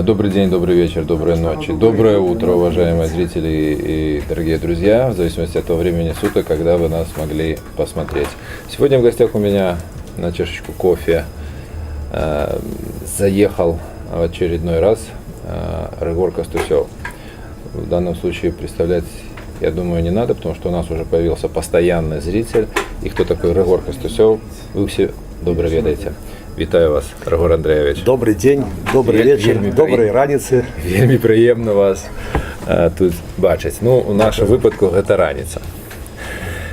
Добрый день, добрый вечер, доброй ночи, доброе утро, уважаемые зрители и дорогие друзья, в зависимости от того времени суток, когда вы нас могли посмотреть. Сегодня в гостях у меня на чашечку кофе заехал в очередной раз Рыгор Костусев. В данном случае представлять, я думаю, не надо, потому что у нас уже появился постоянный зритель. И кто такой Рыгор Костусев, вы все добре ведаете. Вітаю вас, Рыгор Андреевич. Добрый день, добрый вечер, доброї раніці. Вельми приємно вас тут бачити. Ну, у нашому випадку це раніця.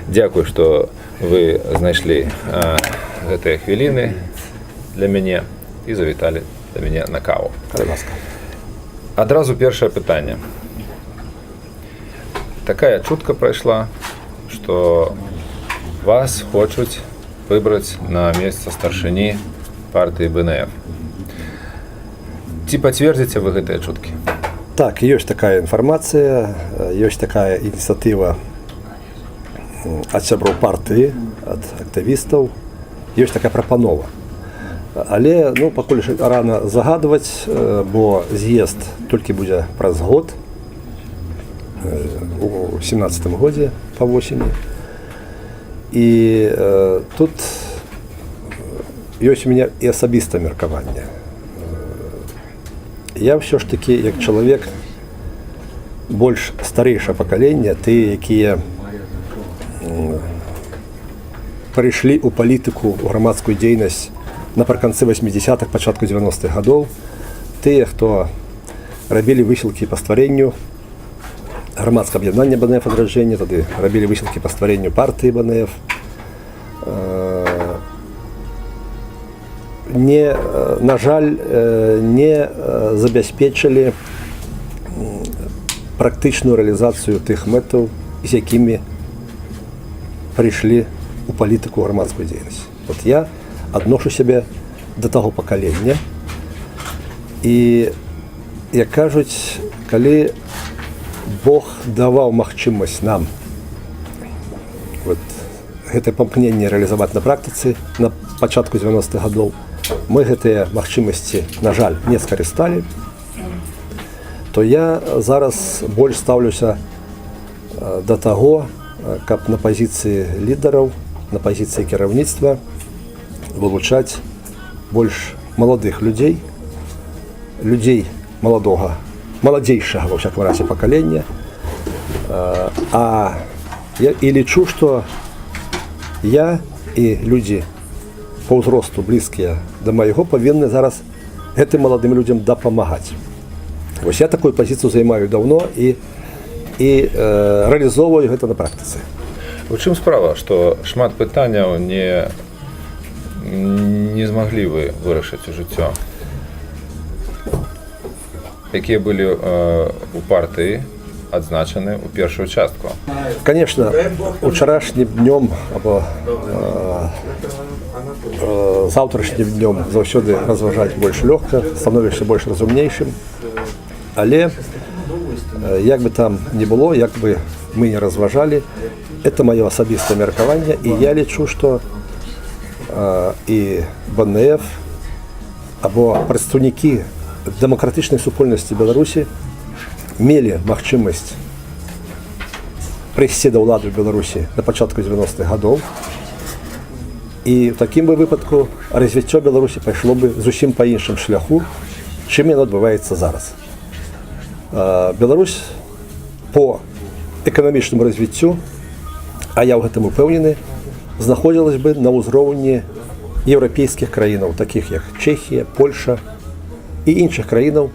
Дякую, що ви знайшли ці хвилини для мене і завітали до мене на каву. Будь ласка. Одразу перше питання. Така чутка пройшла, що вас хочуть вибрати на місце старшини партии БНФ. Ці підтвердите ви эти чутки? Так, есть такая информация, есть такая инициатива от сябров партии, от активистов, есть такая пропанова. Але, ну, пакуль рано загадывать, бо з'езд тільки буде праз год, у 17-м году по осени. И тут есть у меня и особистое меркаванне. Я все ж таки, як чоловік більш старейшего покоління, ті, які перейшли у політику, у громадську діяльність наприкінці 80-х, початку 90-х років, ті, хто робили висілки по створенню громадського об'єднання БНФ «Відродження», тоді робили висілки по створенню партії БНФ, на жаль, не забезпечили практичну реалізацію тих методів, з якими прийшли у політику громадської діяльності. От я відношу себе до того покоління. І, як кажуть, коли Бог давав можливість нам гэта памкненне реалізаваць на практыцы на пачатку 90-х гадоў, мы гэтыя магчымасці, на жаль, не скарысталі, то я зараз больш стаўлюся да таго, каб на пазіцыі лідараў, на пазіцыі кіраўніцтва вылучаць больш маладых людзей, людзей маладзейшага, ва ўсякім разе, пакалення. А я і лічу, што я і людзі по ўзросту блізкія да майго павінны зараз гэтым маладым людзям дапамагаць. Вось я такую пазіцыю займаю даўно і рэалізоўваю гэта на практыцы. У чым справа, што шмат пытанняў не змаглі вы вырашыць у жыццё? Якія былі у партыі адзначаны ў першую частку? Конечно, учарашнім днём або заўтрашнім днём заўсёды разважаць больш лёгка, становішся больш разумнейшым. Але як бы там ни было, як бы мы не разважалі, это маё асабістае меркаванне, і я лічу, што і БНФ або прадстаўнікі дэмакратычнай супольнасці Беларусі мелі магчымасць прыйсці да ўлады ў Беларусі на пачатку 90-х гадоў. І ў такім бы выпадку развіццё Беларусі пайшло бы зусім па іншым шляху, чым яно адбываецца зараз. Беларусь по эканамічнаму развіццю, а я ў гэтым упэўнены, знаходзілась бы на ўзроўні еўрапейскіх краінаў, такіх як Чэхія, Польша і іншых краінаў,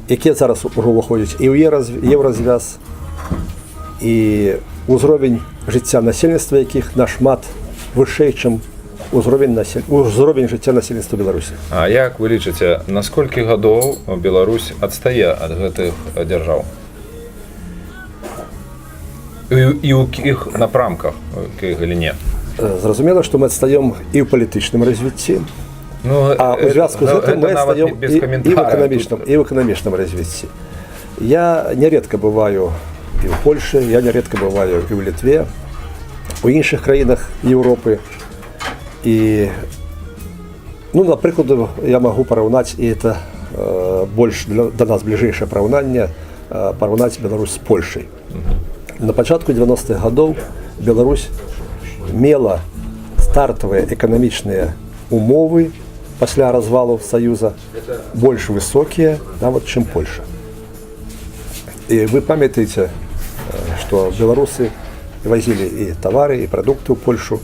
якія зараз ужо ўваходзяць і ў еўразвяз, і ўзровень жыцця насельніцтва якіх нашмат вышэй, чым узровень жыцця насельніцтва Беларусі. А як вы лічыце, на сколькі гадоў Беларусь адстае ад гэтых дзяржаў? І ў якіх напрамках, у якой галіне? Зразумела, што мы адстаем і ў палітычным развіцці, а ў звязку з гэтым мы адстаем і ў эканамічным развіцці. Я няредка бываю і ў Польшы, я няредка бываю і ў Літве, у іншых краінах Еўропы. І, ну, напрыклад, я магу параўнаць, і это больш для нас бліжэйшае параўнанне параўнаць Беларусь з Польшай. На пачатку 90-х гадоў Беларусь мела стартавыя эканамічныя умовы пасля развалу Саюза больш высокія, нават чым Польша. І вы памятаеце, што беларусы вазілі і тавары, і прадукты ў Польшу.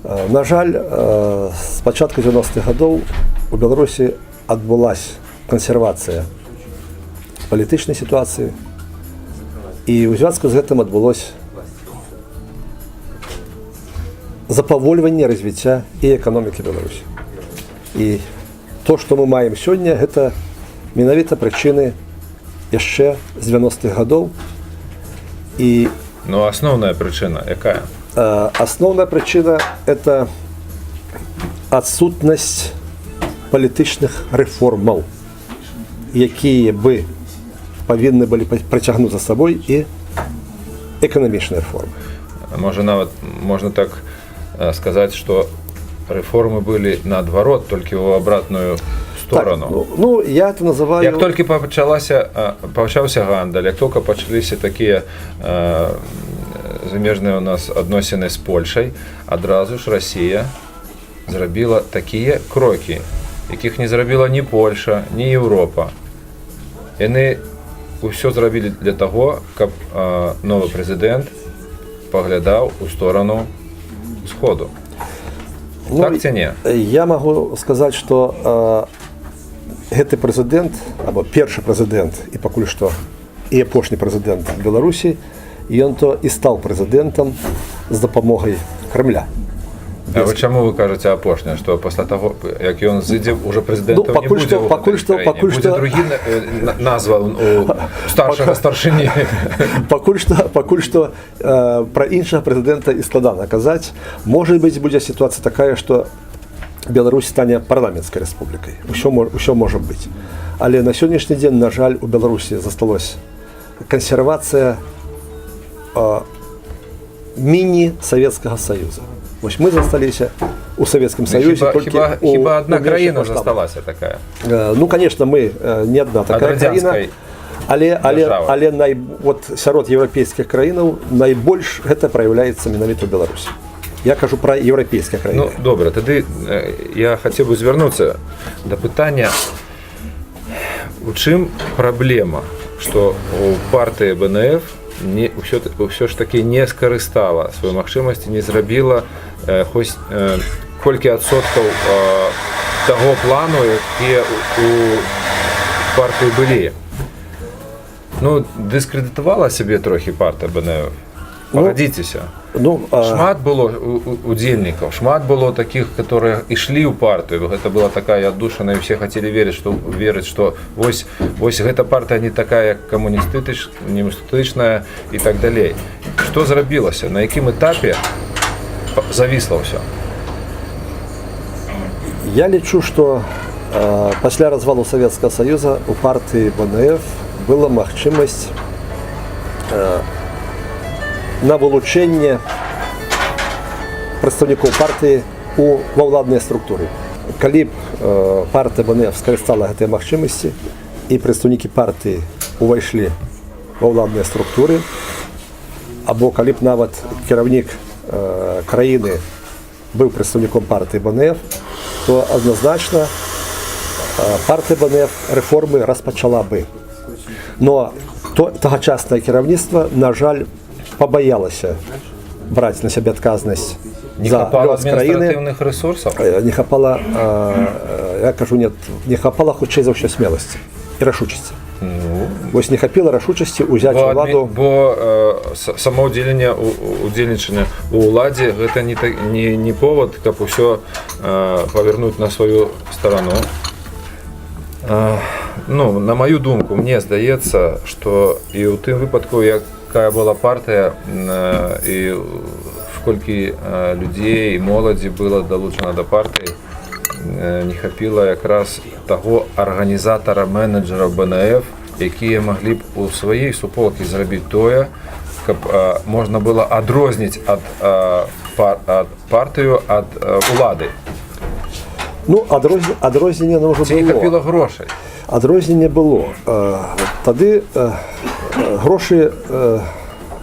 На жаль, з пачатку 90-х гадоў у Беларусі адбылася кансервацыя палітычнай сітуацыі, і ў звязку з гэтым адбылося запавольванне развіцця і эканомікі Беларусі. І то, што мы маем сёння, гэта менавіта прычыны яшчэ з 90-х гадоў. І Ну, основная причина якая? Основная причина – это отсутность палітычных рэформаў, якія бы павінны былі працягнуць за сабой і эканамічныя рэформы. Можа, нават можна так сказаць, што рэформы былі наадварот, толькі ў абратную сторону. Так, ну, я это называю... Як толькі пачаўся гандаль, як толькі пачаліся такія замежныя у нас адносіны з Польшай, адразу ж Расія зрабіла такія крокі, якіх не зрабіла ні Польша, ні Еўропа. Яны ўсё зрабілі для таго, каб новы прэзідэнт паглядаў у сторону сходу. Ну, так ці не? Я магу сказаць, што гэты прэзідэнт, або першы прэзідэнт, і пакуль што і апошні прэзідэнт Беларусі, ён то і стаў прэзідэнтам з дапамогай Кремля. А вы чаму вы кажаце апошняе, што пасля таго, як ён зыдзе, уже прэзідэнтам не будзе ў гэтай краіне? Будзе другі назва у старшага старшыні. Пакуль што пра іншага прэзідэнта і складана казаць. Можа быць, будзе сітуацыя такая, што Беларусь стане парламенцкай рэспублікай. Усё можа быць. Але на сённяшні дзень, на жаль, у Беларусі засталось кансервацыя міні-савецкага саюза. Вось мы засталіся у Савецкім Саюзе толькі хіба одна краіна засталася такая? Ну, конечно, мы не одна такая краіна, але вот сярод еўрапейскіх краінаў найбольш гэта праяўляецца менавіта ў Беларусі. Я кажу пра еўрапейскія краіны. Ну, добра, тады я хацеў бы звярнуцца да пытання, у чым праблема, што у партыі БНФ ўсё ж такі не скарыстала сваёй магчымасці, не зрабіла хоць колькі адсоткаў таго плану, якія у партыі былі. Ну, дыскрэдытавала сябе трохі партыя БНФ. Пагадзіцеся. Шмат было удзельнікаў, шмат было такіх, которые ішлі ў партыю. Гэта была такая аддушана, і ўсе хацелі верыць, што вось гэта партыя не такая, як камуністычная і так далей. Што зрабілася? На якім этапе завісла ўсё? Я лічу, што пасля развалу Савецкага Саюза у партыі БНФ была магчымасць на вылучэнне прадстаўнікоў партыі ва ўладныя структуры. Калі б партыя БНФ скарыстала гэтыя магчымасці і прадстаўнікі партыі увайшлі ва ўладныя структуры, або калі б нават кіраўнік краіны быў прадстаўніком партыі БНФ, то адназначна партыя БНФ рэформы распачала бы. Но тагачаснае кіраўніцтва, на жаль, пабаялася браць на сябе адказнасць за лёс краіны. Адміністратыўных рэсурсаў? Не хапала, я кажу, не хапала хутчэй за ўсё смеласці і рашучасці. Вось не хапіла рашучасці ўзяць уладу. Бо самаўдзельнічанне ў ўладзе гэта не повод, каб усё павярнуць на сваю старану. Ну, на маю думку, мне здаецца, што і ў тым выпадку, якая была партыя і колькі людзей і моладзі было далучана да партыі, не хапіла якраз таго арганізатара, менеджера БНФ, якія маглі б у сваёй суполкі зрабіць тое, каб можна было адрозніць ад партыю ад улады. Ну, адрознення вже Ці було. копіло грошей. Адрознення було. Тоді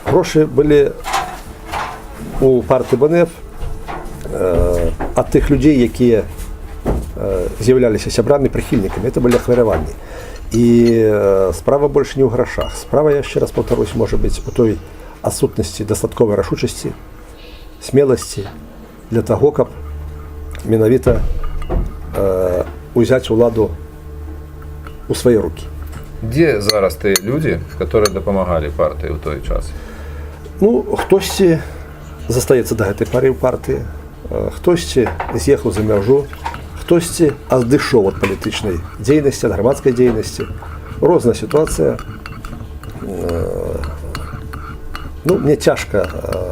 гроші були у партії БНФ від тих людей, які з'являлися сябрами, прихильниками. Це були ахвярування. І справа більше не у грошах. Справа, я ще раз повторюсь, може бути у той відсутності достаткової рішучості, смілості для того, щоб менавіта узяти владу у свої руки. Де зараз ті люди, які допомагали партії у той час? Ну, хтось застається до цієї партії, хтось з'їхав за межу, хтось відійшов від політичної діяльності, від громадської діяльності. Різна ситуація. Ну, мені тяжко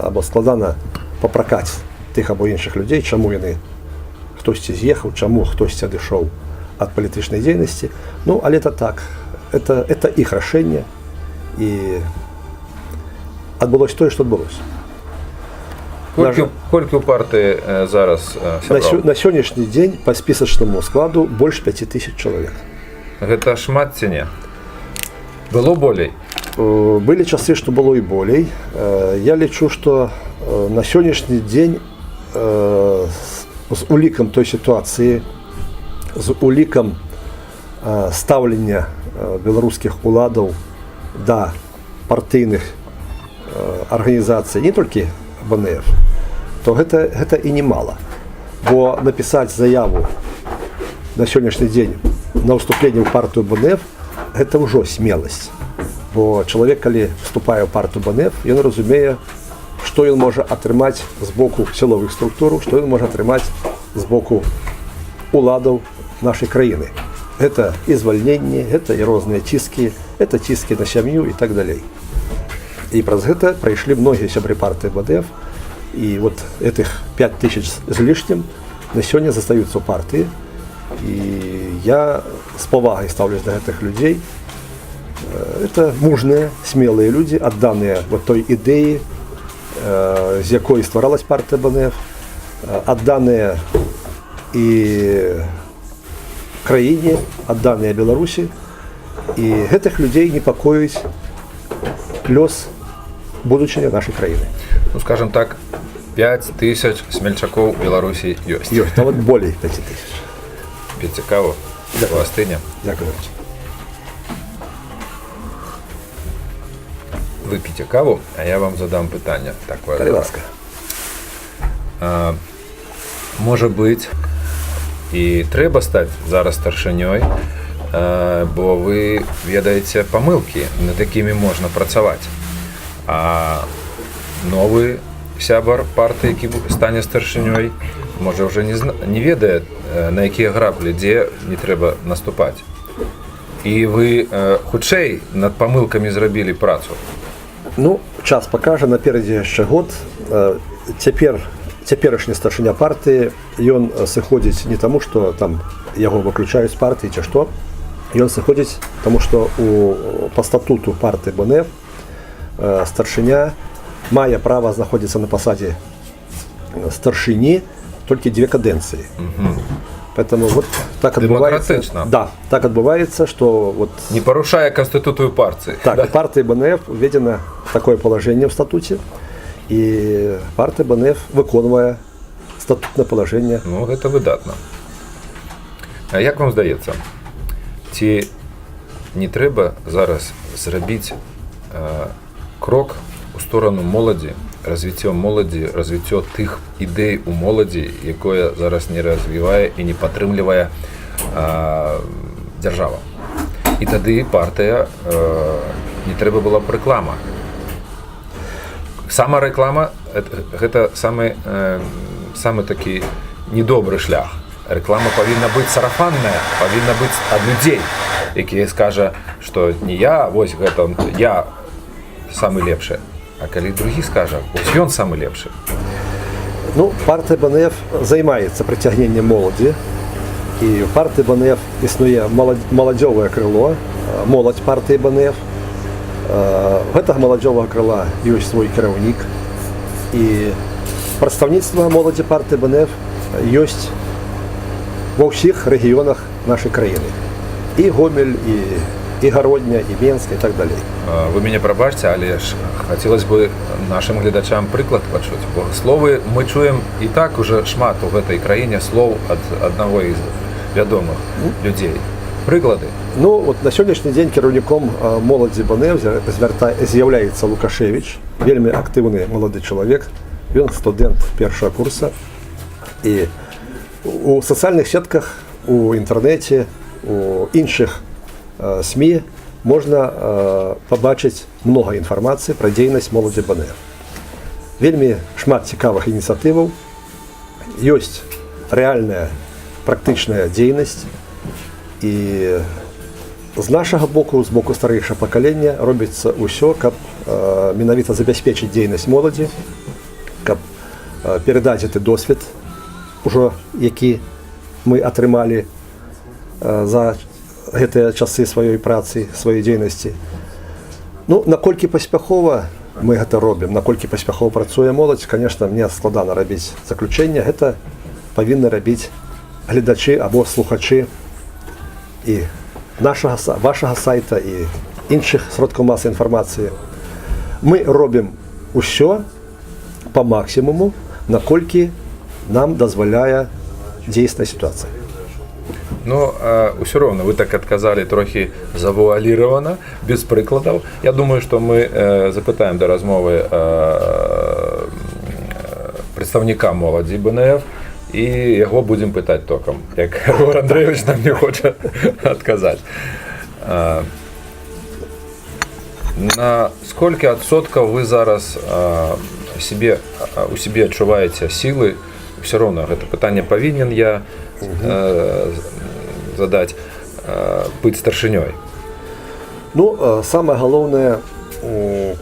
або складано попракати тих або інших людей, чому вони хтось з'їхав, чому хтось відійшов від політичної діяльності. Ну, але це так. Це їх рішення. І відбулося те, що відбулося. Скільки у партії зараз сябров? На сьогоднішній день по списочному складу більше 5 тисяч чоловік. Це шмат ці ні? Було болей? Были часы, что было и более. Я лечу, что на сегодняшний день з уліком той ситуації, з уліком ставлення білоруських уладів до партійних організацій, не тільки БНФ, то це і немало. Бо написати заяву на сьогоднішній день на вступлення в партію БНФ – це вже смілость. Бо чоловік, коли вступає в партію БНФ, він розуміє, що він може отримати з боку силових структур, що він може отримати з боку уладів нашої країни. Це і звільнення, це і різні тиски, це тиски на сім'ю і так далі. І про це пройшли многі сябри партії БНФ, і от цих 5 тисяч з лишнім на сьогодні залишаються в партії. І я з повагою ставлюсь до цих людей. Это мужные, смелые люди, отданные вот той ідеї, з якої створалась партія БНФ, отданные і країні, отданные Білорусі. І цих людей непокоїть льос будущего нашої країни. Ну, скажем так, 5 тисяч смельчаков в Білорусі є. Є, та от більше 5 тисяч. Під цікаво, властиня. Дякую. Ви п'єте каву, а я вам задам питання. Так, Будь ласка. Може бути, і треба стати зараз старшиною, бо ви ведаєте помилки, над якими можна працювати. А новий сябар партії, який стане старшиною, може вже не ведає, на які граблі, де не треба наступати. І ви хутчэй над помилками зробили працю. Ну, час покаже, напереді ще год. Теперішній старшиня партії, він сиходить не тому, що там його виключають з партії чи що. Він сиходить тому, що по статуту партії БНФ старшиня має право знаходитися на посаді старшині тільки 2 каденції. Поэтому вот так отбывается. Да, так отбывается, что вот не порушая конституцию партии. Так, да? Партии БНФ введено такое положение в статуте, и партия БНФ виконує статутне положення. Ну, це видатно. А як вам здається, ці не треба зараз зробити крок у сторону молоді, розвиття тих ідей у молоді, якої зараз не розвиває і не підтримує держава. І тоді партія не треба була б реклама. Сама реклама – це саме такий недобрий шлях. Реклама повинна бути сарафанна, повинна бути від людей, які скажуть, що не я, ось я самий лепший. А коли другі скажуть, ось він самий лепший. Ну, партія БНФ займається притягненням молоді. І в партії БНФ існує молодьове крило, молодь партії БНФ. В цього молодьового крила є свій керівник. І представництво молоді партії БНФ є во всех регионах нашей краины. И Гомель, и Городня, и Менск, и так далее. Ви мені пробачте, але ж хотілося б нашим глядачам приклад почути. Бо слови ми чуємо і так уже шмат у цій країні слов від одного із відомих людей. Приклади. Ну, от на сьогоднішній день керівником молоді БНЕВ з'являється Лукашевич, вельми активний молодий чоловік. Він студент першого курсу. І у соціальних сетках, у інтернеті, у інших СМІ можна побачити много інформації про діяльність молоді БНЕВ. Вельми шмат цікавих ініціатив, є реальна практична діяльність. І з нашого боку, з боку старішого покоління, робиться усе, щоб менавіта забезпечити діяльність молоді, щоб передати цей досвід, уже, який ми отримали за ці часи своєї праці, своєї діяльності. Ну, наколькі поспіхово ми це робимо, наколькі поспіхово працює молодь, звісно, мені складно робити заключення, це повинні робити глядачі або слухачі і вашого сайту, і інших сродків масової інформації. Ми робимо усе по максимуму, наколькі нам дозволяє дійсна ситуація. Ну, все равно, ви так відказали трохи завуаліровано, без прикладів. Я думаю, що ми запитаємо до розмови представника молоді БНЕВ, і його будемо питати током, як Григорій Андрійович нам не хоче відказати. На скільки відсотків ви зараз у себе відчуваєте сили? Все одно, це питання повинен я задати, бути старшиною. Ну, саме головне,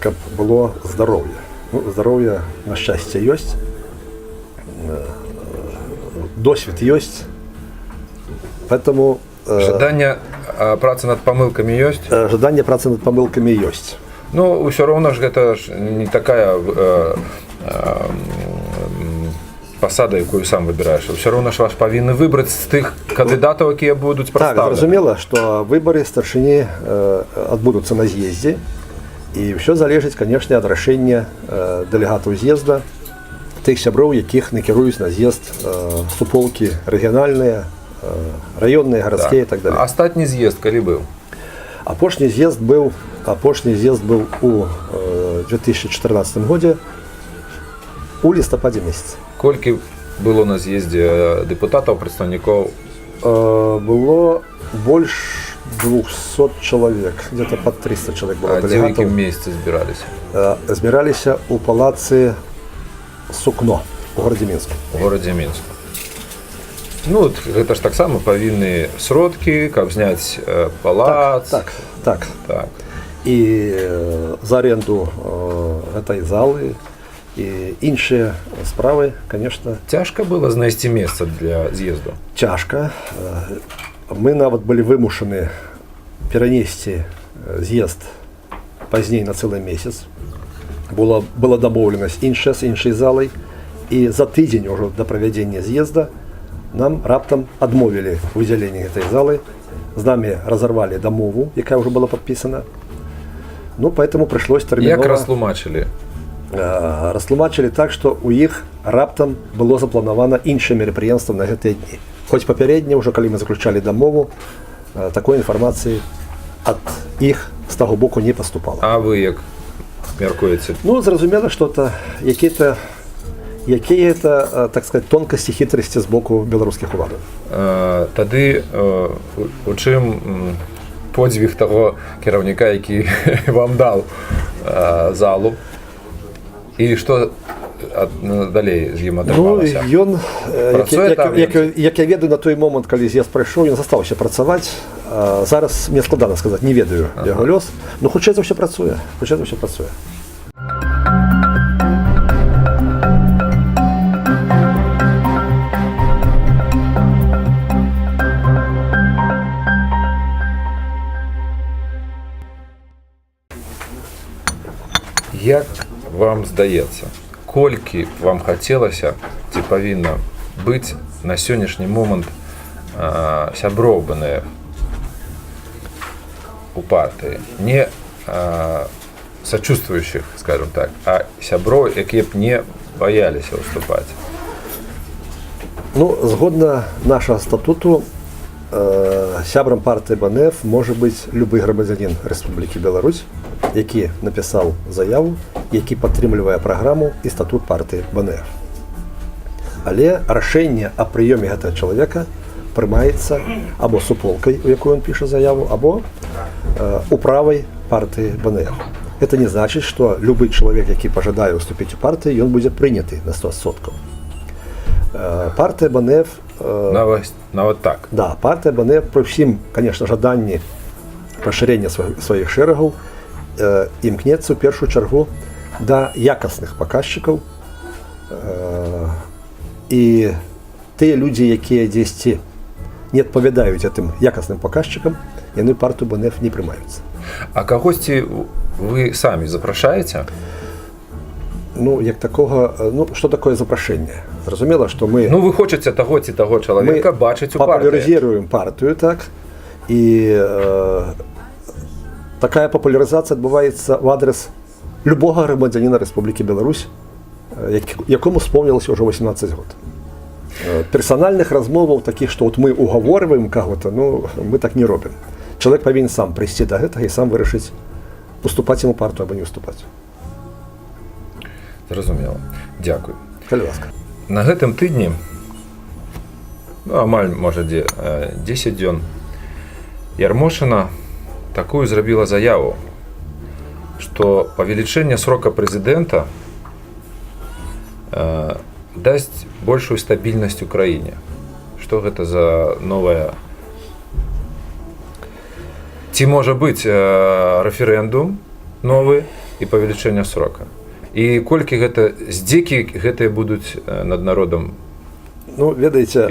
щоб було здоров'я. Ну, здоров'я, на щастя, є. Досвід є. Тому Жадання праці над помилками є? Жадання праці над помилками є. Ну, все равно же это не такая посада, яку сам вибираєш. Все одно ж вас повинні вибрати з тих кандидатів, які будуть представлені. Так, зрозуміло, що вибори старшини відбудуться на з'їзді. І все залежить, звісно, від рішення делегатів з'їзду, тих сябров, яких не керують на з'їзд суполки регіональні, районні, городські і так далі. Останній з'їзд коли був? Апошній з'їзд був у 2014 році, у листопаді місяці. Скільки було на з'їзді депутатів, представників? Було більше 200 чоловік, где-то по 300 чоловік було делегатів. А де в якому місці збиралися? Збиралися у палаці Сукно у місті Мінську. У місті Мінську. Ну, це ж так само повинні сродки, як зняти палац. Так. І за оренду цієї зали, і інші справи, звісно. Тяжко було знайти місце для з'їзду? Тяжко. Ми навіть були вимушені перенести з'їзд пізніше на цілий місяць. Була домовленість з іншою залою, і за тиждень вже до проведення з'їзду нам раптом відмовили у виділенні цієї зали. З нами розірвали домову, яка вже була підписана. Ну, поэтому прийшлось терміново. Як розтлумачили? Розтлумачили так, що у їх раптом було заплановано інше мероприємство на ці дні. Хоч попередньо, вже коли ми заключали домову, такої інформації від їх з того боку не поступало. А ви як міркуєте? Ну, зрозуміло, що це які це, так сказати, тонкості, хитрості з боку білоруських влад. Тоді у чим подзвіг того керівника, який вам дав залу? І що далі з ним відбувалося? Ну, він, як я ведаю, на той момент, коли з'їзд прийшов, він залишився працювати. Зараз мені складно сказати, не ведаю його льос. Ну, хоч це все працює. Як вам здається, колькі вам хотілося, ці повинно бути на сьогоднішній момент сяброў БНФ у партыі, не сочувствующих, скажем так, а сяброў, якія б не баяліся выступаць? Ну, згодна нашага статуту, сябрам партыі БНФ можа быць любы грамадзянін Рэспублікі Беларусь, які напісаў заяву, які падтрымлівае праграму і статут партыі БНФ. Але рашэнне о прыёме гэтага чалавека прымаецца або суполкай, у якую ён піша заяву, або управай партыі БНФ. Это не значыць, што любы чалавек, які пажадае ўступіць у партыю, ён будзе прыняты на 100%. Партыя БНФ... Нават так. Да, партыя БНФ пры ўсім, конечно, жаданні пашырення сваіх шэрагаў імкнецца ў першую чаргу да якасных паказчыкаў, і тыя людзі, якія дзесьці не адпавядаюць гэтым якасным паказчыкам, яны партыю БНФ не прымаюцца. А кагосьці вы самі запрашаеце? Ну, як такога, ну, што такое запрашэнне? Зразумела, што мы... Ну, вы хочаце таго ці таго чалавека бачыць у партыі. Мы папулярызіруем партыю, так, і такая папулярызацыя адбываецца ў адрес любога грамадзяніна Рэспублікі Беларусь, якому спомнілася ўжо 18 год. Персанальных размоваў такіх, што вот мы угаворваем каго-то, ну, мы так не робім. Чалавек павінен сам прыйсці да гэтага і сам вырашыць, уступаць яму партыю або не уступаць. Зразумела. Дзякуй. Калі ласка. На гэтым тыдні, ну, амаль, можа, 10 дзён, Ярмошына такую зрабіла заяву, што павелічэнне срока прэзідэнта дасць большую стабільнасць у краіне. Што гэта за новая... Ці можа быць рэферэндум новы і павелічэнне срока? І колькі гэта, здзекі гэтыя будуць над народам? Ну, ведаеце,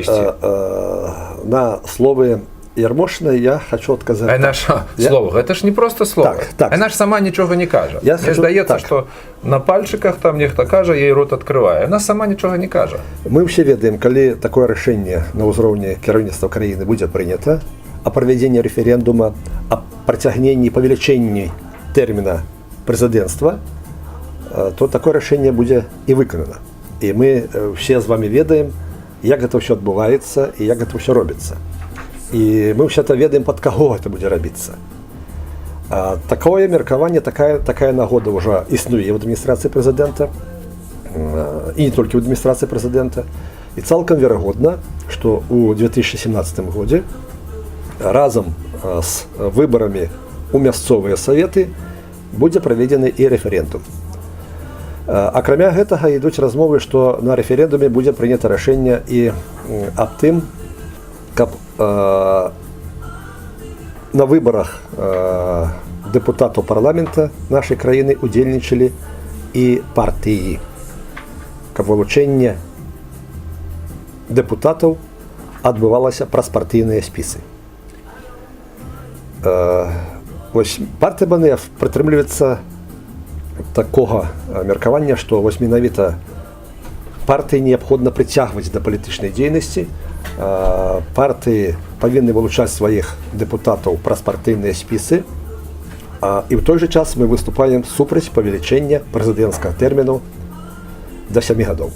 на словы Ярмошынай я хочу адказаць. А наша слово, гэта ж не проста слово. Так. Яна ж сама нічога не кажа. Мне здаецца, што на пальчыках там нехта кажа, ей рот адкрывае. Яна сама нічога не кажа. Мы ўсе ведаем, калі такое рашэнне на ўзроўні кіраўніцтва краіны будзе прынята, о правядзенні рэферэндума, о працягненні, павелічэнні тэрміна прэзідэнцтва, то такое рашэнне будзе і выканана. І мы все з вами ведаем, як гэта ўсё адбываецца і як гэта ўсё робіцца. І мы ўсё-то ведаем, пад каго гэта будзе рабіцца. Такое меркаванне, такая нагода ўжо існуе ў адміністрацыі прэзідэнта, і не толькі ў адміністрацыі прэзідэнта. І цалкам верагодна, што ў 2017 годзе разам з выбарамі ў мясцовыя саветы будзе праведзены і рэферэндум. Акрамя гэтага ідуць размовы, што на рэферэндуме будзе прынята рашэнне і аб тым, каб на выбарах дэпутатаў парламента нашай краіны удзельнічалі і партыі, каб вылучэнне дэпутатаў адбывалася праз партыйныя спісы. Вось партыя БНФ прытрымліваецца такога меркавання, што вось менавіта партыі неабходна прыцягваць да палітычнай дзейнасці, партыі павінны вылучаць сваіх дэпутатаў праз партыйныя спісы, і ў той жа час мы выступаем супраць павелічэння прэзідэнцкага тэрміну да 7 гадоў.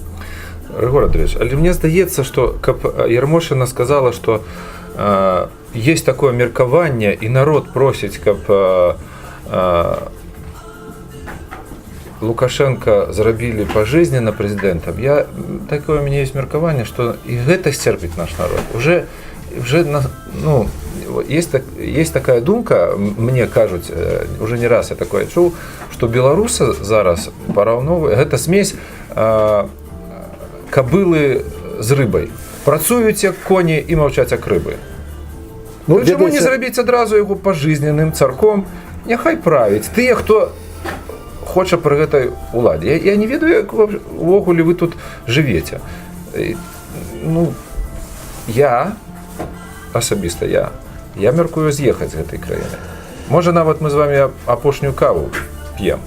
Рыгор Андреевич, але мне здаецца, што каб Ярмошына сказала, што есть такое меркаванне, і народ просіць, каб Лукашенко зрабілі пажизненно прэзідэнтам. Такое у меня есть меркаванне, што і гэта сцерпіць наш народ. Уже ну, есть такая думка, мне кажуць, уже не раз я такое чуў, што беларусы зараз параўноўваюць, гэта смесь кабылы з рыбай. Працуюць як коні і маўчаць як рыбы. Ну, чаму не зрабіць адразу яго пажизненным царком? Няхай правіць. Тыя, хто хоча пры гэтай уладзе. Я не ведаю, як увогуле вы тут жывеце. Ну, асабіста я мяркую з'ехаць з гэтай краіны. Можа, нават мы з вами апошнюю каву п'ем.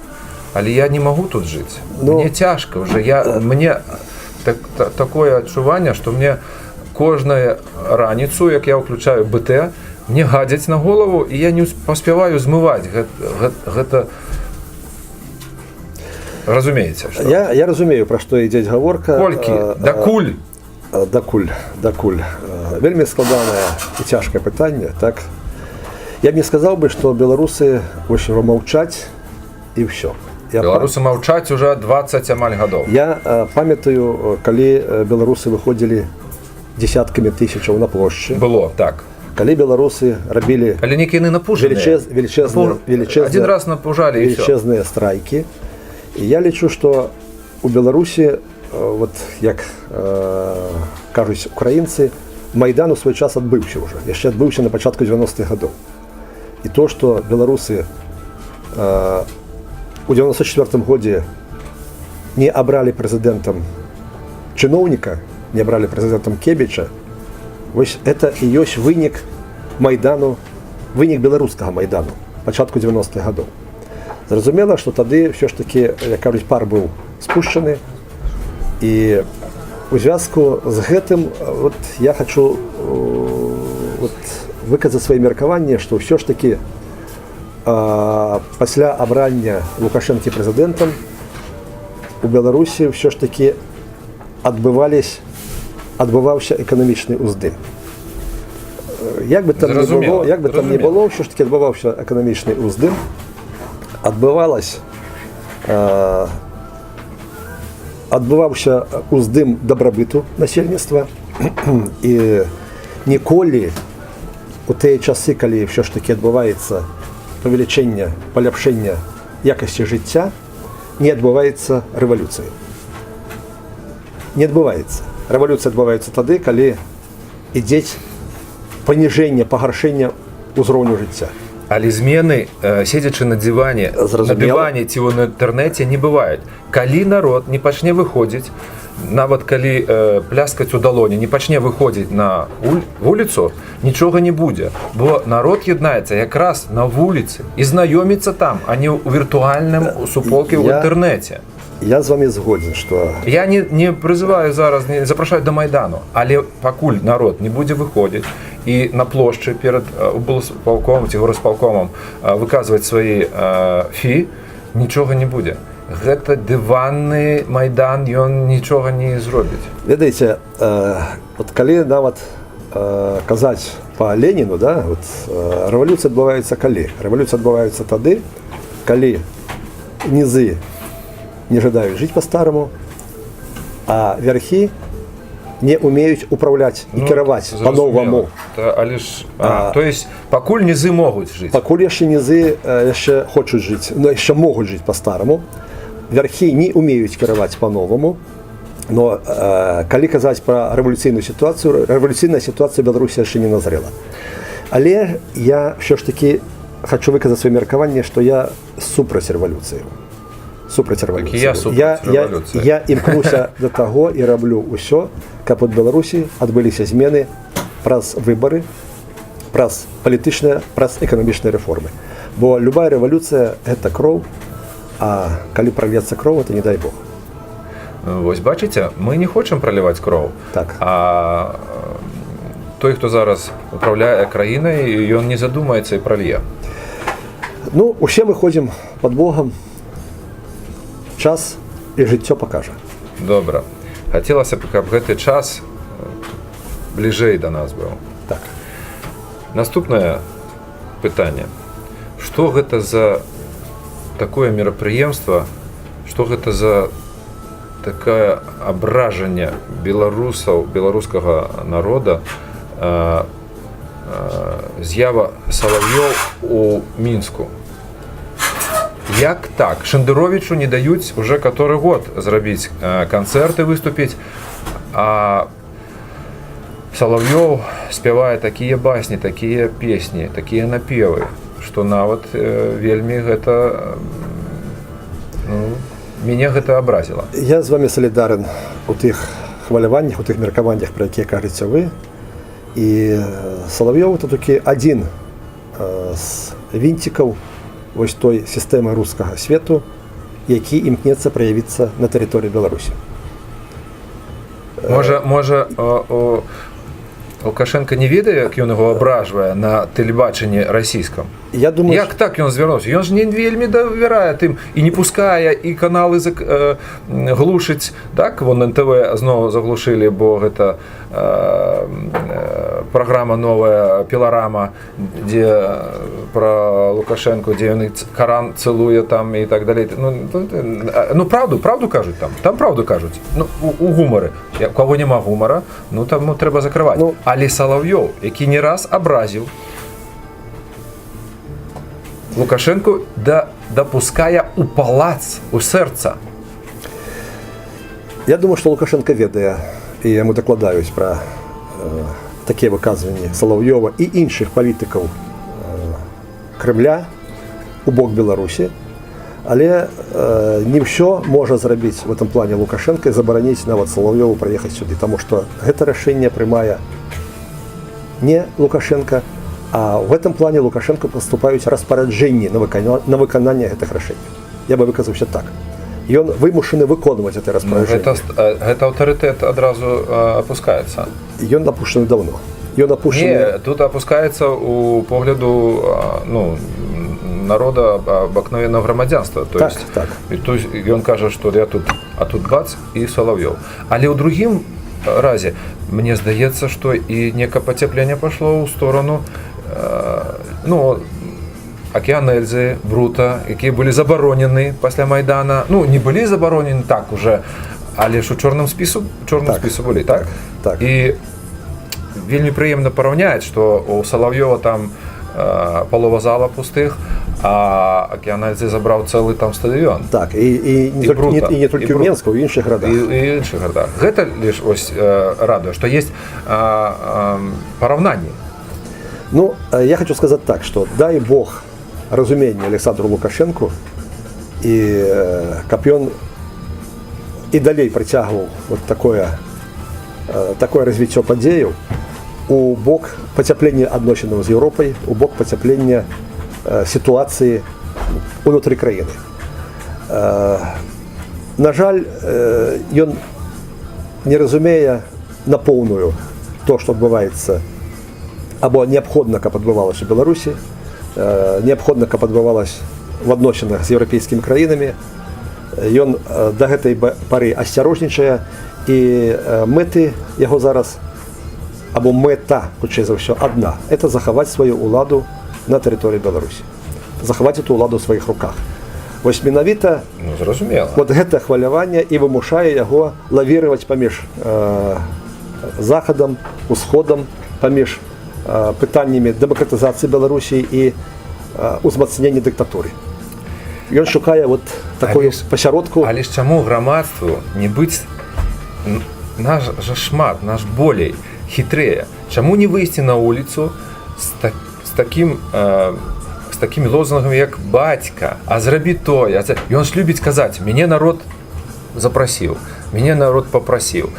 Але я не магу тут жыць. Мне цяжка ўжо. Мне такое адчуванне, што мне кожную раніцу, як я ўключаю БТ, мне гадзяць на голову, і я не паспяваю змываць. Гэта разумееце, што? Я разумею, пра што ідзе гаворка. Колькі? Дакуль? Дакуль. Вельмі складанае і цяжкае пытанне, так? Я б не сказаў бы, што беларусы вось маўчаць і ўсё. Беларусы маўчаць уже 20 амаль гадоў. Я памятаю, калі беларусы выходзілі дзесяткамі тысячаў на плошчы. Было, так. Калі беларусы рабілі Але некі яны напужаныя. Адзін раз напужалі і ўсё. Велічэзныя страйкі. І я лічу, што у Беларусі, вот як кажуць украінцы, Майдан у свой час адбыўся ўжо. Яшчэ адбыўся на пачатку 90-х гадоў. І то, што беларусы у 94 годзе не абралі прэзідэнтам чыноўніка, не абралі прэзідэнтам Кебіча, вось это і ёсць вынік Майдану, вынік беларускага Майдану пачатку 90-х гадоў. Зразумела, што тады ўсё ж такі, як кажуць, пар быў спушчаны, і у звязку з гэтым вот, я хочу вот, выказаць свае меркаванне, што ўсё ж такі пасля абрання Лукашэнкі прэзідэнтам у Беларусі ўсё ж такі адбываўся эканамічны ўздым. Як бы там не было, ўсё ж такі адбываўся эканамічны ўздым, адбываўся ўздым дабрабыту насельніцтва, і ніколі у тыя часы, калі ўсё ж такі адбываецца павелічэнне, паляпшэння якасці жыцця, не адбываецца рэвалюцыя. Не адбываецца. Рэвалюцыя адбываецца тады, калі ідзе паніжэнне, пагаршэнне ўзроўню жыцця. Але змены, седзячы на дыване ці ў інтэрнэце, не бываюць. Калі народ не пачне выходзіць, нават калі пляскаць у далоні, не пачне выходзіць на вуліцу, нічога не будзе. Бо народ яднаецца якраз на вуліцы і знаёміцца там, а не ў віртуальным суполкі ў інтэрнэце. Я з вами згоден, што... Я не прызываю зараз, не запрашаю да Майдану, але пакуль народ не будзе выходзіць і на плошчы перад облсполкомом ці горасполкомом выказваць свае фі, нічога не будзе. Гэта дыванны Майдан, ён нічога не зробіць. Ведаеце, вот калі нават казаць па Леніну, да, вот, рэвалюцыя адбываецца калі? Рэвалюцыя адбываецца тады, калі нізы не жадаюць жыць па-стараму, а вярхі не умеюць управляць і кіраваць па-новаму. То есть пакуль нізы могуць жыць. Пакуль яшчэ нізы яшчэ хочуць жыць, но яшчэ могуць жыць па-стараму. Вярхі не умеюць кіраваць па-новаму. Но калі казаць пра рэвалюцыйную сітуацыю, рэвалюцыйная сітуацыя Беларусі яшчэ не назрела. Але я ўсё ж такі хочу выказаць сваё меркаванне, што я супраць рэвалюцыі. Супраць рэвалюцыі. Я імкнуся да таго і раблю ўсё, каб у Беларусі адбыліся змены праз выбары, праз палітычныя, праз эканамічныя рэформы. Бо любая рэвалюцыя – гэта кроў, а калі прольецца кроў, то не дай Бог. Вось бачыце, мы не хочам праліваць кроў. Так. А той, хто зараз управляе краінай, ён не задумаецца і пралье. Ну, усе мы ходзім пад Богам. Час і жыццё пакажа. Добра. Хацелася б, каб гэты час бліжэй да нас быў. Так. Наступнае пытанне. Што гэта за такое мерапрыемства, што гэта за такое абражанне беларусаў, беларускага народа, з'ява Салав'ёў у Мінску? Як так? Шендеровічу не даюць уже каторы год зрабіць канцэрты, выступіць, а Салав'ёў спявае такія басні, такія песні, такія напевы, што нават вельмі гэта... мяне гэта абразіла. Я з вами салідарен у тых хваляваннях, у тых меркаваннях, пра якія кажаце вы. І Салав'ёў это такі адзін з вінцікаў вось той сістэмы рускага свету, які імкнецца праявіцца на тэрыторыі Беларусі. Можа, Лукашенко не ведае, як ён яго абражвае на тэлебачанні расійскім? Я думаю, Як так ён звярнуўся? Ён ж не вельмі давярае тым і не пускае, і каналы глушыць, так? Вон НТВ зноў заглушылі, бо гэта праграма новая, піларама, дзе пра Лукашенко, дзе ён Каран цылуе там і так далей. Ну правду кажуць там. Там правду кажуць. Ну, у гумары. У кого няма гумара, ну там трэба закрываць. Ну, але Салаўёў, які не раз абразіў Лукашенко, дапускае у палац, у сэрца. Я думаю, што Лукашенко ведае, і яму дакладаюць пра такія выказванні Салаўёва і іншых палітыкаў Крымля у бок Беларусі, але не ўсё можа зрабіць в этом плане Лукашенко і забараніць нават Салаўёву прыехаць сюды, таму што гэта рашэнне прымае не Лукашенко, а в этом плане Лукашенко поступаюць распараджэнні на выкананне гэтых рашэнняў. Я бы выказаўся так. Ён вымушаны выконваць гэта распараджэнне. Гэта аўтарытэт адразу апускаецца. Ён апушчаны даўно. Ён апушчаны... Не, тут апускаецца у погляду народа абыкновенного грамадзянства. Так, так. Ён кажа, што я тут, а тут бац, і Салаўёў. Але ў другім разе, мне здаецца, што і некае пацяпленне пайшло ў сторону Акіян Эльзы, Брута, якія былі забаронены пасля Майдана. Ну, не былі забаронены так уже, але ж у чорным спісу былі, так? Так. І вельмі прыемна параўняць, што у Салаўёва там палова зала пустых, а Акіян Эльзы забраў цэлы там стадыён. Так, і не толькі ў Менску, у іншых гарадах. І іншых гарадах. Гэта лишь ось радуе, што есть параўнанне. Ну, я хочу сказать так, что дай Бог разумение Александру Лукашенку, и каб ён и далей працягваў вот такое развіццё падзеяў у бок пацяплення адносінаў з Еўропай, у бок пацяплення сітуацыі унутры краіны. На жаль, ён не разумее на поўную то, што адбываецца, або неабходна, каб адбывалася ў Беларусі, неабходна, каб адбывалася в адносінах з еўрапейскімі краінамі. Ён да гэтай пары асцярожнічае, і мэты яго зараз, або мэта, хутчэй за ўсё, адна. Это захаваць сваю ўладу на тэрыторыі Беларусі. Захаваць эту ўладу ў сваіх руках. Вось менавіта вот гэта хваляванне і вымушае яго лавіраваць паміж захадам, усходам, паміж пытаннямі дэмакратызацыі Беларусі і узмацнення дыктатуры. Ён шукае вот такую пасяродку. Але ж чаму грамадству не быць, наш жа шмат, наш болей, хітрее? Чаму не выйсці на вуліцу з такімі лозунгамі, як бацька, а зрабі тое. Ён ж любіць казаць, мяне народ запрасіў, мяне народ папрасіў.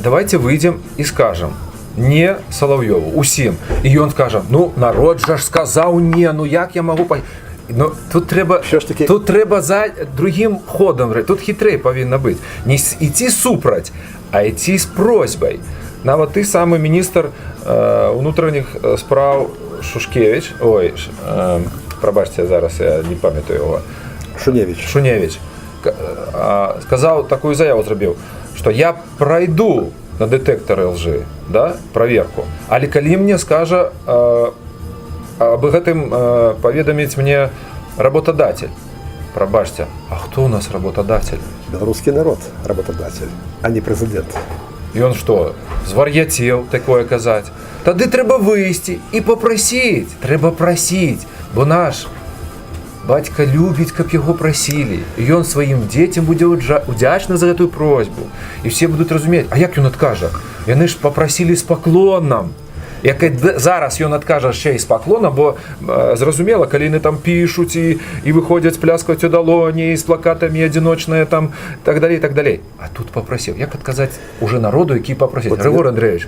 Давайте выйдзем і скажам не Салаўёву, усім. І ён скажа, ну, народ жа ж сказаў не, ну як я магу... Ну, тут трэба за другім ходам, тут хітрэй павінна быць. Не ісці супраць, а ісці з просьбай. Нават ты самы міністр унутраных спраў Шушкевіч, прабачце, зараз я не памятаю яго. Шуневіч. Сказаў, такую заяву зрабіў, што я прайду на дэтэктары лжы, да, праверку. Але калі мне скажа аб гэтым паведаміць мне работодатель. Прабачце, а хто у нас работодатель? Беларускі народ работодатель, а не прэзідэнт. Ён што, звар'яцеў такое казаць? Тады трэба выйсці і папрасіць. Трэба прасіць, бо наш бацька любіць, каб яго прасілі. І ён сваім дзецям будзе удзячны за гэтую просьбу. І все будуць разумець, а як ён адкажа? Яны ж папрасілі з паклонам. Як зараз ён адкажа ще і з паклонам, бо зразумела, калі яны там пішуць і выходзяць пляскаць у далоні з плакатамі адзіночныя там, так далей, так далей. А тут папрасіў. Як адказаць уже народу, які папрасіць? Григорий Андреевич,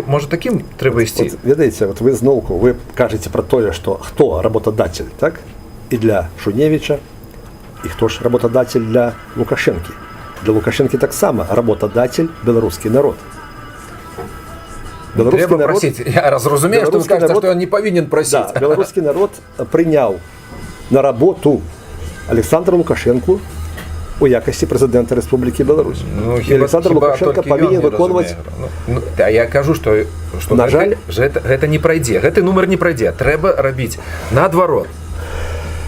можа такім трэба ісці? Ведаеце, вы зноўку, вы кажаце пра тое, што хто работодатель, так? І для Шуневіча, і хто ж работодатель для Лукашенкі. Для Лукашенкі таксама работодатель беларускі народ. Трэба прасіць. Я разумею, што вы скажаце, што ён не павінен прасіць. Да, беларускі народ прыняў на работу Александра Лукашенку у якасці прэзідэнта Рэспублікі Беларусь. Ну, І Александр Лукашенко павінен выконваць. Я кажу, што На жаль, гэта не прайдзе. Гэты нумар не прайдзе. Трэба рабіць наадварот.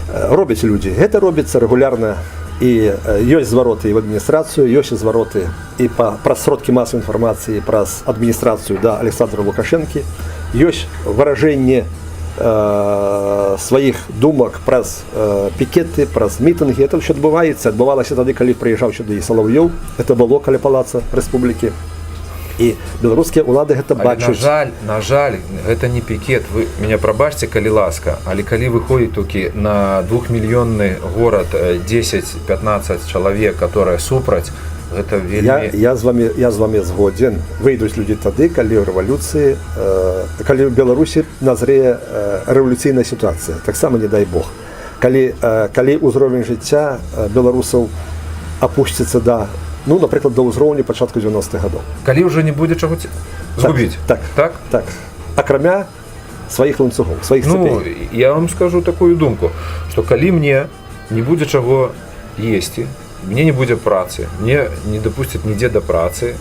Робяць людзі. Гэта робіцца рэгулярна. І ёсць звароты і в адміністрацыю, ёсць і звароты і праз сродкі масавай інфармацыі, праз адміністрацыю да Александра Лукашэнкі. Ёсць выражэнне сваіх думак праз пікеты, праз мітынгі. Это ўсё адбываецца. Адбывалася тады, калі прыязджаў сюды і Салаўёў. Это было каля палаца Рэспублікі. І беларускія ўлады гэта бачаць. На жаль, гэта не пікет. Вы мяне прабачце, калі ласка, але калі выходзіць толькі на 2-мільённы горад 10-15 чалавек, которые супраць, гэта вельмі... Я з вами згоден. Выйдуць людзі тады, калі ў рэвалюцыі, калі ў Беларусі назрее рэвалюцыйная сітуацыя. Таксама не дай Бог. Калі ўзровень жыцця беларусаў апусціцца да, ну, напрыклад, да ўзроўню пачатку 90-х гадоў. Калі ўжо не будзе чаго згубіць. Так. Акрамя сваіх ланцугоў, сваіх цепей. Я вам скажу такую думку, што калі мне не будзе чаго есці, мне не будзе працы, мне не дапусцяць нідзе да працы,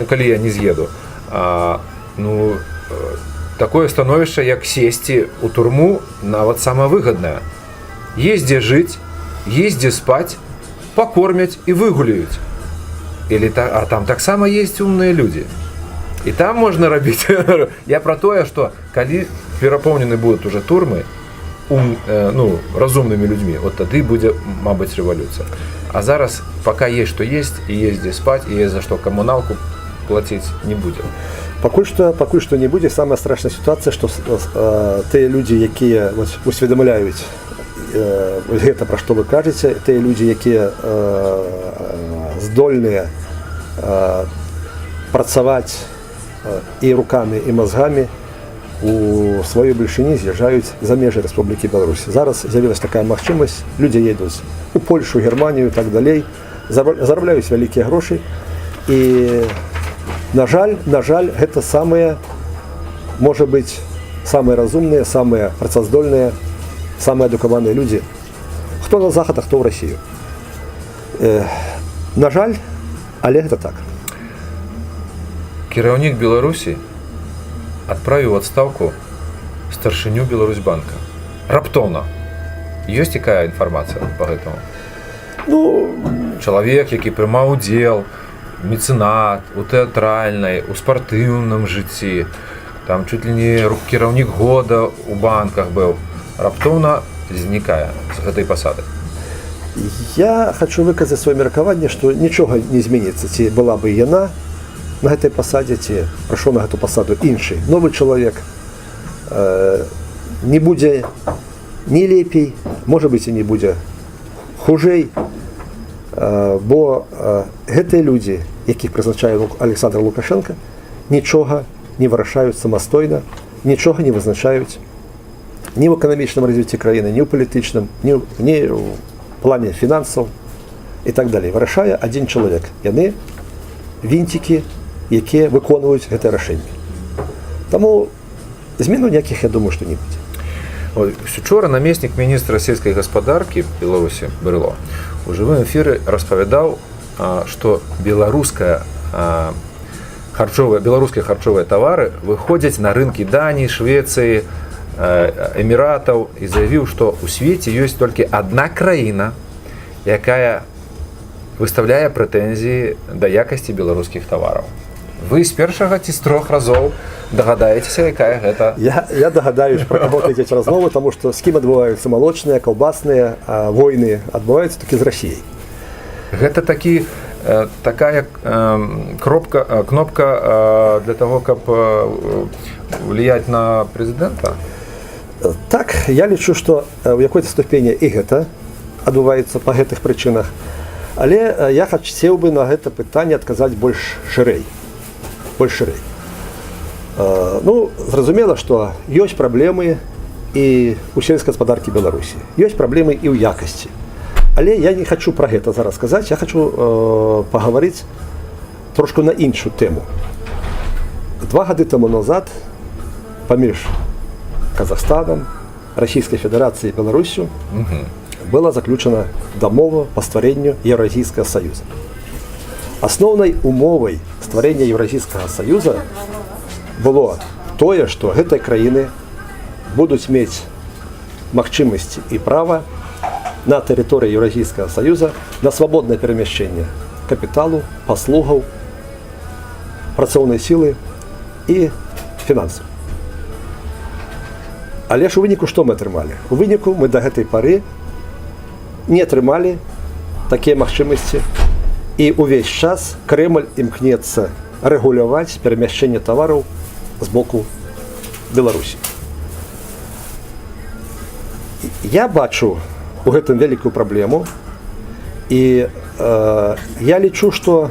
калі я не з'еду, такое становішча, як сесці ў турму, нават самавыгаднае. Есть дзе жыць, есть дзе спаць, пакормяць і выгуляюць. А там таксама есть умныя людзі. І там можна рабіць. Я пра тое, што калі перапоўнены будуць уже турмы разумнымі людзьмі, от тады будзе, мабыць, рэвалюцыя. А зараз, пока есть што есть, і есть дзе спаць, і есть за што камуналку плаціць, не будзе. Пакуль што не будзе. Самая страшная сітуацыя, што тыя людзі, якія усведамляюць гэта, пра што вы кажаце, тыя людзі, якія здольныя працаваць і рукамі, і мазгамі, у сваёй бальшыні з'язджаюць за межы Рэспублікі Беларусь. Зараз з'явілася такая магчымасць, людзі едуць у Польшу, Германію і так далей, зарабляюць вялікія грошы. І, на жаль, гэта самыя, можа быць, самыя разумныя, самыя працаздольныя, самыя адукаваныя людзі. Хто на захад, а хто ў Расію. На жаль, але гэта так. Кіраўнік Беларусі адправіў у адстаўку старшыню Беларусьбанка. Раптоўна. Ёсць якая інфармацыя па гэтаму? Чалавек, які прымаў удзел, мецэнат, у тэатральнай, у спартыўным жыцці, там чуть ли не кіраўнік года у банках быў, раптоўна знікае з гэтай пасады. Я хочу выказаць сваё меркаванне, што нічога не зменіцца, ці была бы яна на гэтай пасадзе, ці прайшоў на гэту пасаду іншы новы чалавек. Не будзе ні лепей, можа быць, і не будзе хужэй, бо гэтыя людзі, якіх прызначае Александр Лукашенко, нічога не вырашаюць самастойна, нічога не вызначаюць ні ў эканамічным развіцці краіны, ні ў палітычным, ні ў плане фінансаў і так далей. Вырашае адзін чалавек. Яны вінцікі, якія выконваюць гэтае рашэнне. Таму зменаў ніякіх, я думаю, што не будзе. Учора намеснік міністра сельскай гаспадаркі Беларусі Брыло у жывым эфіры распавядаў, што беларускія харчовыя тавары выходзяць на рынкі Даніі, Швецыі, Эміратаў, і заявіў, што ў свеце ёсць толькі адна краіна, якая выставляе прэтэнзіі да якасці беларускіх тавараў. Вы з першага ці з 3 разоў дагадаецеся, якая гэта? Я дагадаюсь, пра каго ідзець размовы, таму што з кім адбываюцца малочныя, каўбасныя войны, адбываюцца толькі з Расіяй. Гэта такая кнопка для таго, каб влиять на прэзідэнта? Так, я лічу, што ў якой-то ступені і гэта адбываецца па гэтых прычынах, але я хацеў бы на гэта пытанне адказаць больш шырэй. Зразумела, што ёсць праблемы і ў сельскай гаспадаркі Беларусі, ёсць праблемы і ў якасці. Але я не хачу пра гэта зараз сказаць, я хачу пагаварыць трошку на іншую тэму. 2 гады тому назад паміж Казахстаном, Российской Федерацией и Беларусью была заключена дамова по стваренню Евразийского Союза. Основной умовой стварення Евразийского Союза было тое, что гэтыя краіны будуць мець магчымасці і права на тэрыторыі Евразийского Союза на свабоднае перамяшчэнне капіталу, паслугаў, працоўнай сілы і фінансаў. Але ж у выніку што мы атрымалі? У выніку мы да гэтай пары не атрымалі такія магчымасці, і ўвесь час Крэмль імкнецца рэгуляваць перамяшчэнне тавараў з боку Беларусі. Я бачу у гэтым вялікую праблему, і я лічу, што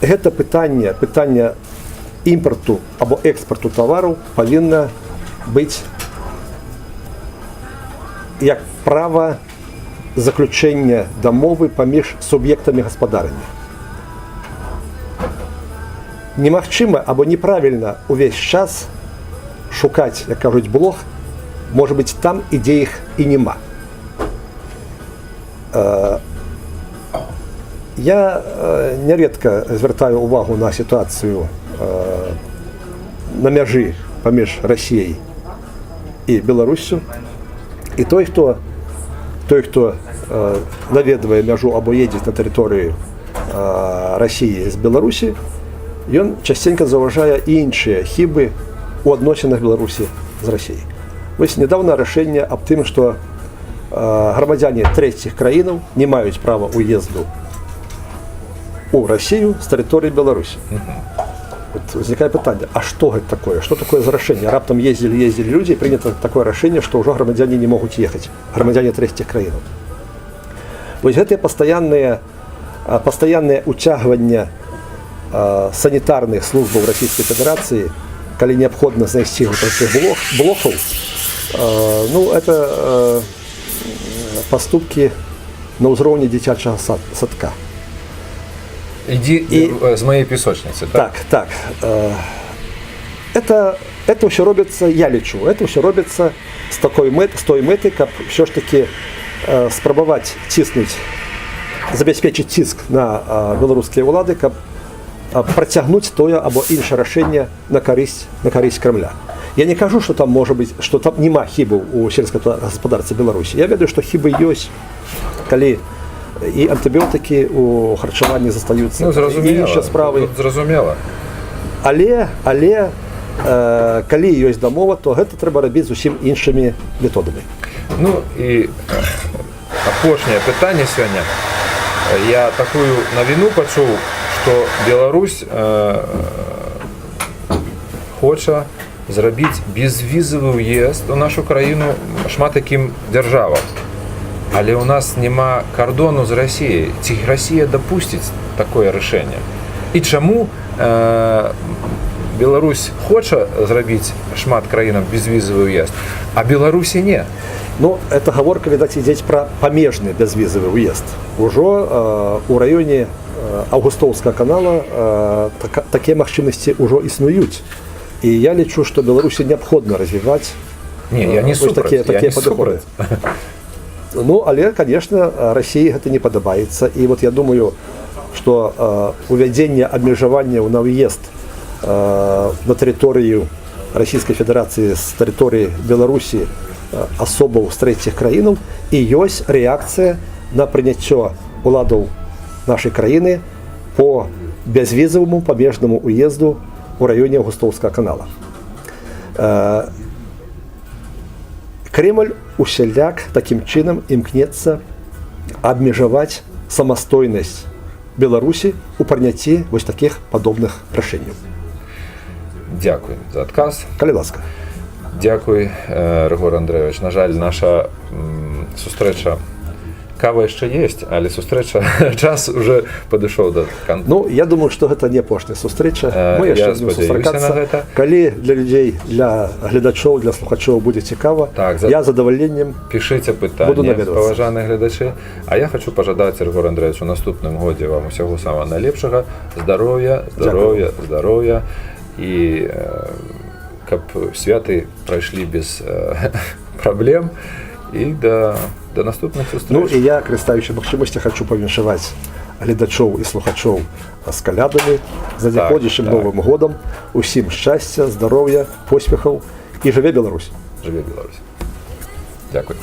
гэта пытанне імпарту або экспарту тавараў павінна быць як права заключення дамовы паміж суб'ектамі гаспадарання. Немагчыма або неправільна увесь час шукаць, як кажуць, блох, можа быць, там, ідзе іх і нема. Я няредка звяртаю ўвагу на сітуацыю на мяжы паміж Расіяй і Беларуссю. І той, хто наведвае мяжу або едзець на тэрыторыю Расіі з Беларусі, ён частенька заўважае і іншыя хібы у адносінах Беларусі з Расіяй. Вось нядаўна рашэнне аб тым, што грамадзяне трэціх краінаў не маюць права ўезду у Расію з тэрыторыі Беларусі. Возникае пытанне, а што гэта такое? Што такое за рашэнне? Раптам ездзілі людзі, і прынята такое рашэнне, што ўжо грамадзяне не могуць ехаць, грамадзяне трэціх краінаў. Вось гэтыя пастаянныя ўцягвання санітарных службаў Расійскай Федэрацыі, калі неабходна знайсці такіх блокаў, это поступки на ўзроўні дзіцячага садка. Иди с моей песочницы, так? Так. Это все робится, я лечу, это все робится с той мэты, каб все ж таки спрабаваць ціснуць, забяспечыць ціск на беларускія ўлады, каб працягнуць тое або іншае рашэнне на карысць Крамля. Я не кажу, что там можа быць, что там нема хібаў у сельскай гаспадарцы Беларусі. Я ведаю, што хібы ёсць, калі і антыбіотыкі у харчаванні застаюцца, і іншыя справы. Зразумела. Але калі ёсць дамова, то гэта трэба рабіць зусім іншымі методамі. Ну і апошняе пытанне сёння. Я такую навіну пачуў, што Беларусь хоча зрабіць безвізавы ўезд у нашу краіну шмат якім дзяржавам. Але ў нас няма кардону з Расіяй. Ці Расія дапусціць такое рашэнне? І чаму Беларусь хоча зрабіць шмат краінам безвізавы ўезд, а Беларусі не? Ну, это гаворка, відаць, ідзе пра памежны безвізавы ўезд. Ужо у раёне Аўгустоўскага канала такія магчымасці ўжо існуюць. І я лічу, што Беларусі неабходна развіваць такія падыходы. Ну, але, конечно, Расіі гэта не падабаецца. І вот я думаю, што увядзенне абмежаванняў на ўезд на тэрыторыю Расійскай Федэрацыі з тэрыторыі Беларусі асобаў з трэціх краінаў і ёсць рэакцыя на прыняццё уладаў нашай краіны по бязвізаваму памежнаму ўезду у раёне Аўгустоўскага канала. Кремль усяляк такім чынам імкнецца абмежаваць самастойнасць Беларусі у прыняцці вось такіх падобных рашэнняў. Дзякуй за адказ. Калі ласка. Дзякуй, Рыгор Андрэевич. На жаль, наша сустрэча Кава яшчэ есть, але сустрэча час уже падышоў да канца. Ну, я думаю, што гэта не апошняя сустрэча. Мы Я яшчэ будзем спадзяюся на гэта. Калі для людзей, для гледачоў, для слухачоў будзе цікава, Так, я з задавальненнем Пішыце Буду пытанні, наведвацца. паважаныя гледачы. А я хочу пажадаць, Рыгор Андрэевич, у наступным годзе вам усяго самага найлепшага, здароўя, здароўя, здароўя і каб святы прайшлі без праблем і да наступных Ну сустрэч. і я, карыстаючы магчымасці, хочу павіншаваць гледачоў і слухачоў з калядамі, з надыходзячым так. Новым годам, усім шчасця, здароўя, поспехаў і жыве Беларусь. Жыве Беларусь. Дякую.